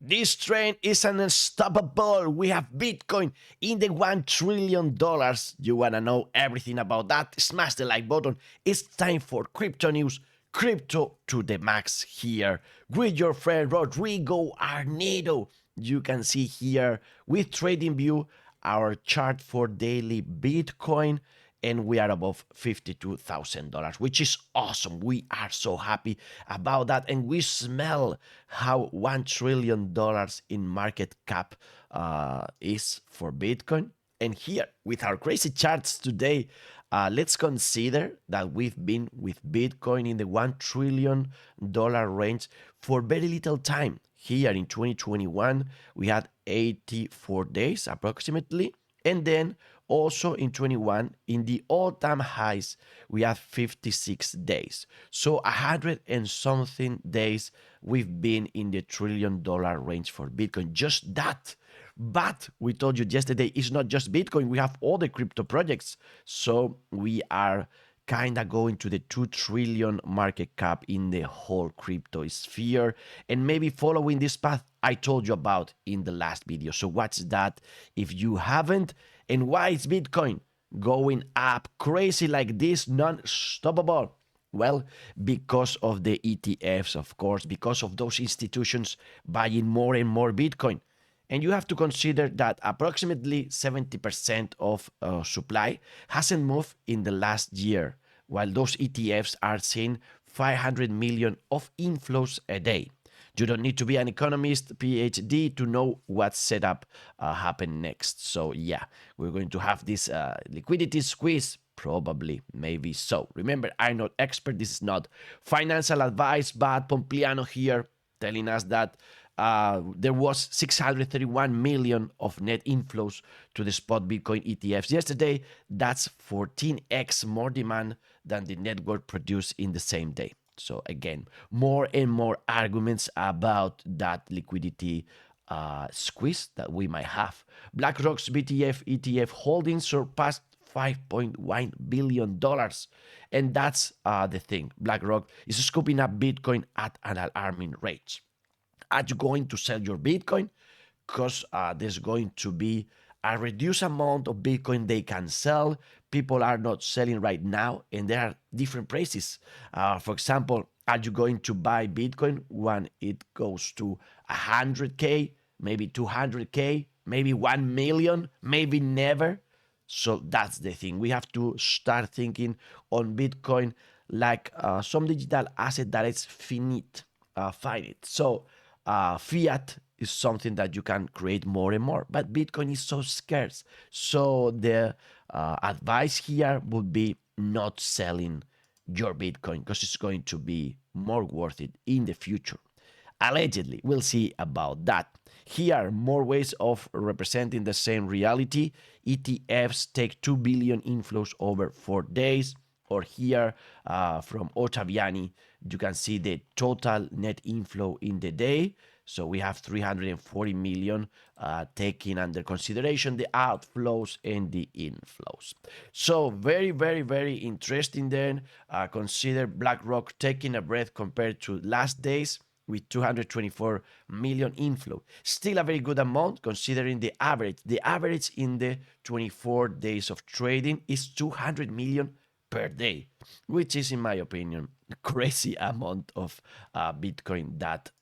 This train is unstoppable. We have Bitcoin in the $1 trillion. You wanna know everything about that? Smash the like button. It's time for Crypto News. Crypto to the max here with your friend Rodrigo Arnedo. You can see here with TradingView our chart for daily Bitcoin, and we are above $52,000, which is awesome. We are so happy about that, and we smell how $1 trillion in market cap is for Bitcoin. And here, with our crazy charts today, let's consider that we've been with Bitcoin in the $1 trillion range for very little time. Here in 2021, we had 84 days approximately, and then also in 21, in the all-time highs, we have 56 days. So 100 and something days we've been in the $1 trillion range for Bitcoin. Just that. But we told you yesterday, it's not just Bitcoin. We have all the crypto projects. So we are kind of going to the 2 trillion market cap in the whole crypto sphere, and maybe following this path I told you about in the last video. So what's that if you haven't? And why is Bitcoin going up crazy like this, non-stoppable? Well, because of the ETFs, of course, because of those institutions buying more and more Bitcoin. And you have to consider that approximately 70% of supply hasn't moved in the last year, while those ETFs are seeing 500 million of inflows a day. You don't need to be an economist, PhD, to know what setup happen next. So yeah, we're going to have this liquidity squeeze. Probably, maybe so. Remember, I'm not expert. This is not financial advice, but Pompliano here telling us that there was 631 million of net inflows to the spot Bitcoin ETFs yesterday. That's 14x more demand than the network produced in the same day. So again, more and more arguments about that liquidity squeeze that we might have. BlackRock's BTF ETF holdings surpassed $5.1 billion. And that's the thing. BlackRock is scooping up Bitcoin at an alarming rate. Are you going to sell your Bitcoin? Because there's going to be a reduced amount of Bitcoin they can sell. People are not selling right now, and there are different prices. For example, are you going to buy Bitcoin when it goes to 100K, maybe 200K, maybe 1 million, maybe never? So that's the thing. We have to start thinking on Bitcoin like some digital asset that is finite. So fiat is something that you can create more and more, but Bitcoin is so scarce. So the advice here would be not selling your Bitcoin because it's going to be more worth it in the future. Allegedly, we'll see about that. Here, more ways of representing the same reality. ETFs take 2 billion inflows over 4 days. Or here from Ottaviani, you can see the total net inflow in the day. So we have 340 million taking under consideration the outflows and the inflows. So very, very, very interesting then. Consider BlackRock taking a breath compared to last days with 224 million inflow. Still a very good amount considering the average. The average in the 24 days of trading is 200 million per day, which is, in my opinion, a crazy amount of Bitcoin that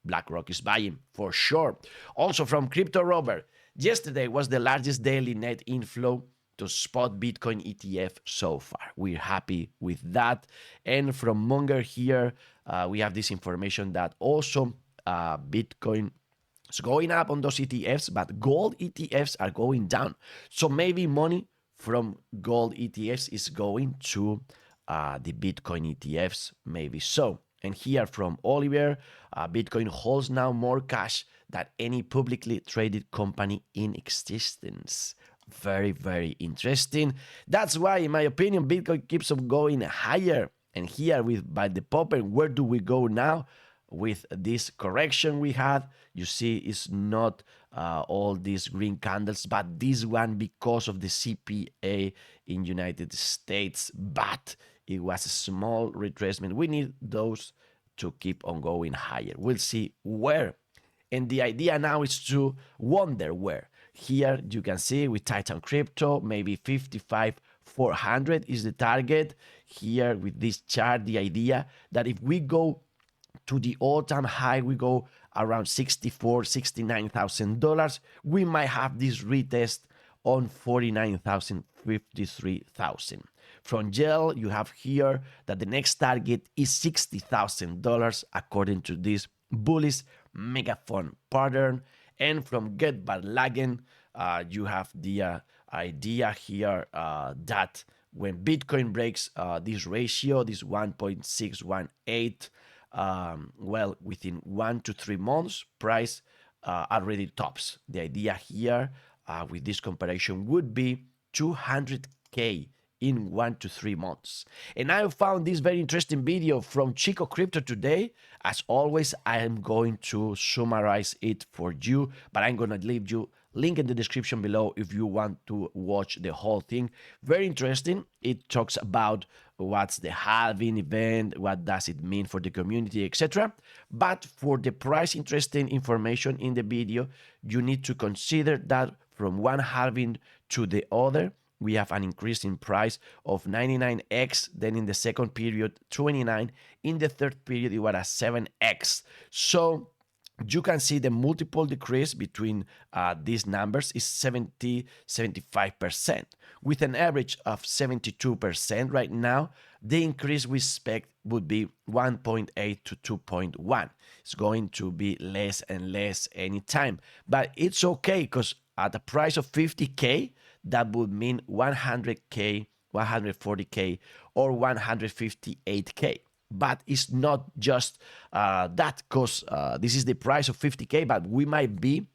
BlackRock is buying for sure. Also from Crypto Rover, yesterday was the largest daily net inflow to spot Bitcoin ETF so far. We're happy with that. And from Munger here, we have this information that also Bitcoin is going up on those ETFs, but gold ETFs are going down. So maybe money from gold ETFs is going to the Bitcoin ETFs, maybe so. And here from Oliver, Bitcoin holds now more cash than any publicly traded company in existence. Very, very interesting. That's why, in my opinion, Bitcoin keeps on going higher. And here with by the popper, where do we go now? With this correction we had, you see it's not all these green candles, but this one because of the CPA in United States, but it was a small retracement. We need those to keep on going higher. We'll see where. And the idea now is to wonder where. Here you can see with Titan Crypto, maybe 55,400 is the target. Here with this chart, the idea that if we go to the all-time high, we go around 64, $69,000. We might have this retest on 49,000, 53,000. From gel, you have here that the next target is $60,000 according to this bullish megaphone pattern. And from Get Barlagen, you have the idea here that when Bitcoin breaks this ratio, this 1.618, well, within 1 to 3 months, price already tops. The idea here with this comparison would be 200K in 1 to 3 months. And I found this very interesting video from Chico Crypto today. As always, I am going to summarize it for you, but I'm going to leave you link in the description below if you want to watch the whole thing. Very interesting. It talks about what's the halving event, what does it mean for the community, etc. But for the price interesting information in the video, you need to consider that from one halving to the other, we have an increase in price of 99x, then in the second period, 29, in the third period, it was a 7x. So you can see the multiple decrease between these numbers is 75%. With an average of 72% right now, the increase we expect would be 1.8 to 2.1. It's going to be less and less anytime. But it's okay because at the price of 50K, that would mean 100K, 140K, or 158K. But it's not just that, because this is the price of 50K, but we might be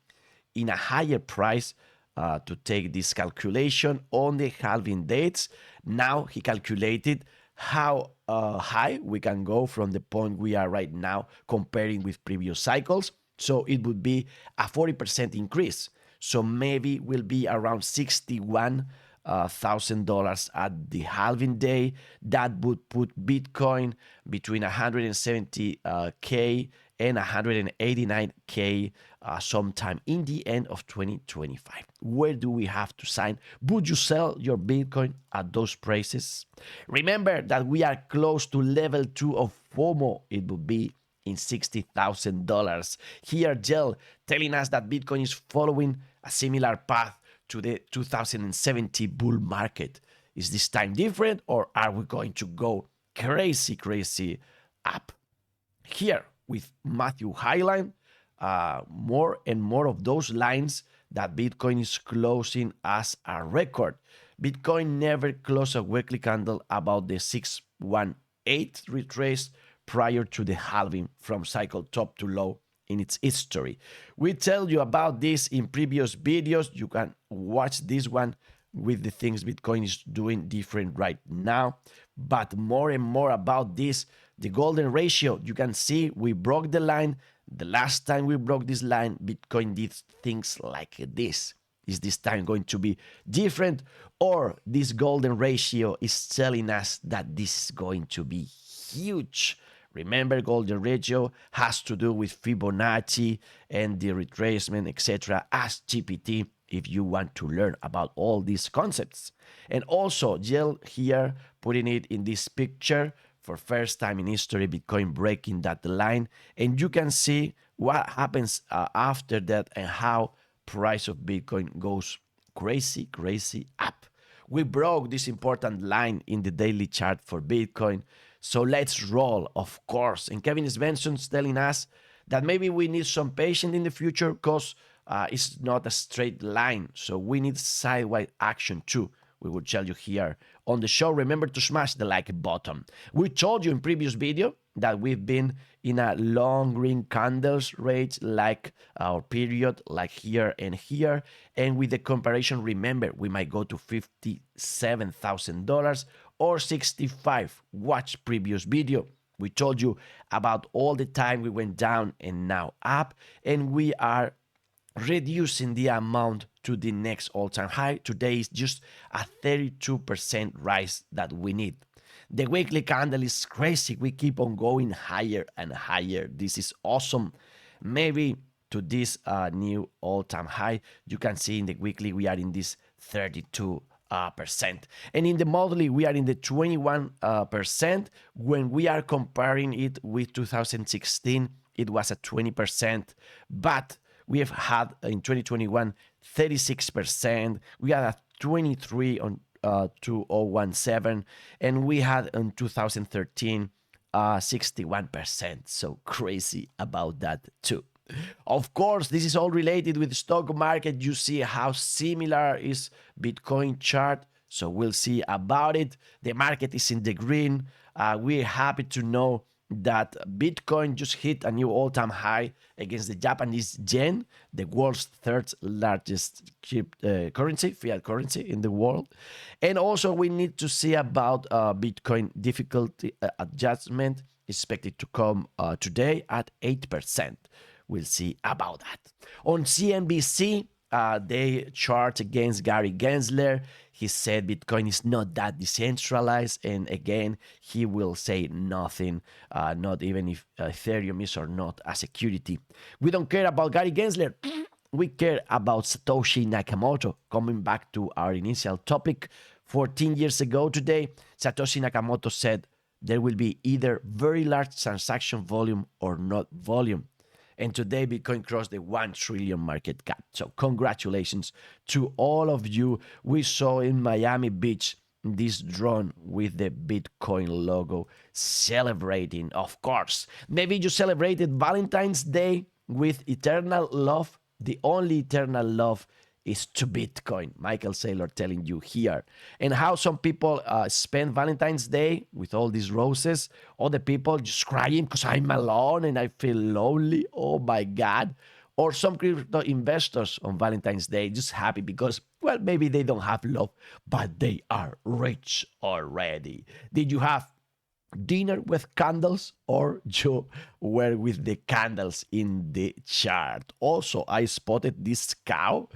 in a higher price to take this calculation on the halving dates. Now he calculated how high we can go from the point we are right now comparing with previous cycles. So it would be a 40% increase. So maybe will be around $61,000 at the halving day. That would put Bitcoin between 170K and 189K sometime in the end of 2025. Where do we have to sign? Would you sell your Bitcoin at those prices? Remember that we are close to level 2 of FOMO. It would be in $60,000. Here, Gel telling us that Bitcoin is following a similar path to the 2070 bull market. Is this time different, or are we going to go crazy up? Here with Matthew Highline, more and more of those lines that Bitcoin is closing as a record. Bitcoin never closed a weekly candle about the 618 retrace prior to the halving from cycle top to low in its history. We tell you about this in previous videos. You can watch this one with the things Bitcoin is doing different right now. But more and more about this, the golden ratio, you can see we broke the line. The last time we broke this line, Bitcoin did things like this. Is this time going to be different, or this golden ratio is telling us that this is going to be huge? Remember, golden ratio has to do with Fibonacci and the retracement, etc. Ask GPT if you want to learn about all these concepts. And also, Jill here putting it in this picture for first time in history, Bitcoin breaking that line. And you can see what happens after that and how price of Bitcoin goes crazy up. We broke this important line in the daily chart for Bitcoin. So let's roll, of course. And Kevin Svensson's telling us that maybe we need some patience in the future because it's not a straight line. So we need sideways action too. We will tell you here on the show. Remember to smash the like button. We told you in previous video that we've been in a long green candles range like our period, like here and here. And with the comparison, remember, we might go to $57,000 or 65. Watch previous video. We told you about all the time we went down and now up, and we are reducing the amount to the next all-time high. Today is just a 32% rise that we need. The weekly candle is crazy. We keep on going higher and higher. This is awesome. Maybe to this new all-time high. You can see in the weekly we are in this 32%. And in the monthly, we are in the 21%. When we are comparing it with 2016, it was at 20%. But we have had in 2021 36%. We had a 23 on 2017, and we had in 2013 61%. So crazy about that too. Of course, this is all related with the stock market. You see how similar is Bitcoin chart. So we'll see about it. The market is in the green. We're happy to know that Bitcoin just hit a new all-time high against the Japanese yen, the world's third largest currency, fiat currency in the world. And also we need to see about Bitcoin difficulty adjustment expected to come today at 8%. We'll see about that. On CNBC, they chart against Gary Gensler. He said Bitcoin is not that decentralized, and again, he will say nothing, not even if Ethereum is or not a security. We don't care about Gary Gensler. We care about Satoshi Nakamoto. Coming back to our initial topic, 14 years ago today, Satoshi Nakamoto said there will be either very large transaction volume or not volume. And today, Bitcoin crossed the 1 trillion market cap. So congratulations to all of you. We saw in Miami Beach this drone with the Bitcoin logo celebrating, of course. Maybe you celebrated Valentine's Day with eternal love. The only eternal love is to Bitcoin. Michael Saylor telling you here. And how some people spend Valentine's Day with all these roses. Other people just crying because I'm alone and I feel lonely. Oh my God. Or some crypto investors on Valentine's Day just happy because, well, maybe they don't have love, but they are rich already. Did you have dinner with candles, or you were with the candles in the chart? Also, I spotted this cow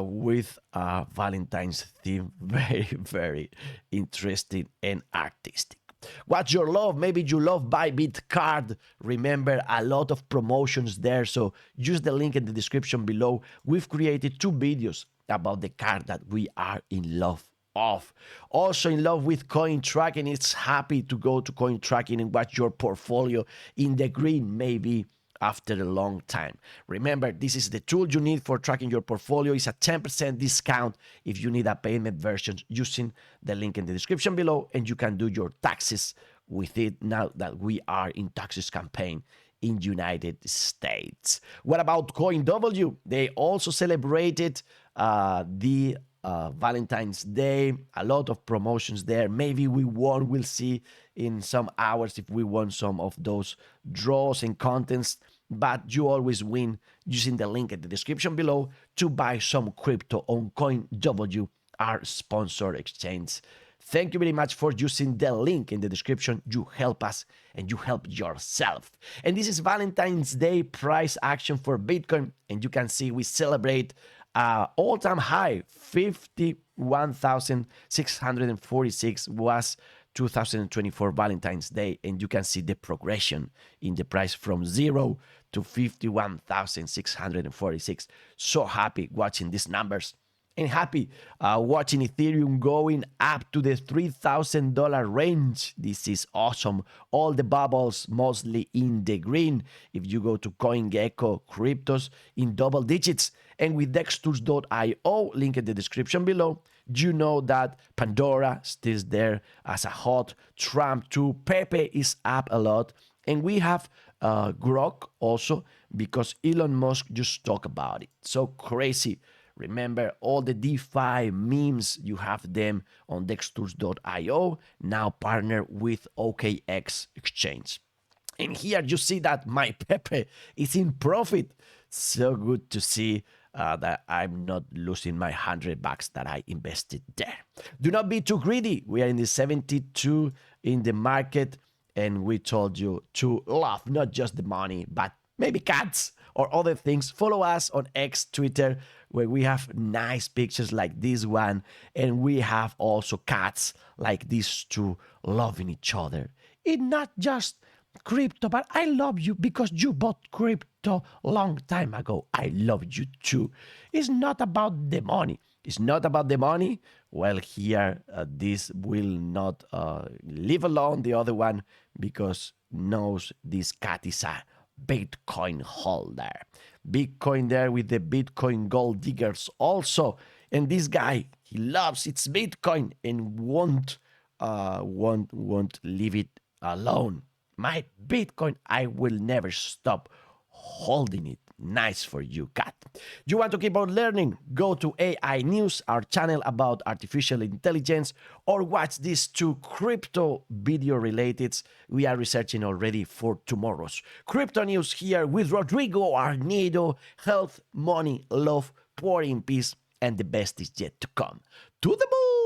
with a Valentine's theme. Very, very interesting and artistic. What's your love? Maybe you love Bybit card. Remember, a lot of promotions there, so use the link in the description below. We've created 2 videos about the card that we are in love of. Also in love with coin tracking. It's happy to go to coin tracking and watch your portfolio in the green, maybe after a long time. Remember, this is the tool you need for tracking your portfolio. It's a 10% discount if you need a payment version using the link in the description below, and you can do your taxes with it now that we are in taxes campaign in United States. What about CoinW? They also celebrated the Valentine's Day, a lot of promotions there. Maybe we won. We'll see in some hours if we won some of those draws and contests. But you always win using the link in the description below to buy some crypto on CoinW, our sponsored exchange. Thank you very much for using the link in the description. You help us and you help yourself. And this is Valentine's Day price action for Bitcoin. And you can see we celebrate all-time high, 51,646 was 2024 Valentine's Day, and you can see the progression in the price from 0 to 51,646. So happy watching these numbers, and happy watching Ethereum going up to the $3,000 range. This is awesome. All the bubbles mostly in the green. If you go to CoinGecko cryptos in double digits, and with dextools.io, link in the description below, you know that Pandora still there as a hot Trump too. Pepe is up a lot, and we have Grok also because Elon Musk just talked about it. So crazy. Remember all the DeFi memes, you have them on dextools.io, now partner with OKX exchange. And here you see that my Pepe is in profit. So good to see that I'm not losing my $100 that I invested there. Do not be too greedy. We are in the 72 in the market, and we told you to love not just the money, but maybe cats or other things. Follow us on X, Twitter, where we have nice pictures like this one, and we have also cats like these two loving each other. It's not just crypto, but I love you because you bought crypto long time ago. I love you too. It's not about the money. It's not about the money. Well, here, this will not leave alone the other one because knows this cat is a Bitcoin holder. Bitcoin there with the Bitcoin gold diggers also. And this guy, he loves its Bitcoin and won't leave it alone. My Bitcoin, I will never stop holding it. Nice for you, cat. You want to keep on learning? Go to AI News, our channel about artificial intelligence, or watch these two crypto video related. We are researching already for tomorrow's Crypto News here with Rodrigo, Arnedo, health, money, love, poor in peace, and the best is yet to come. To the moon!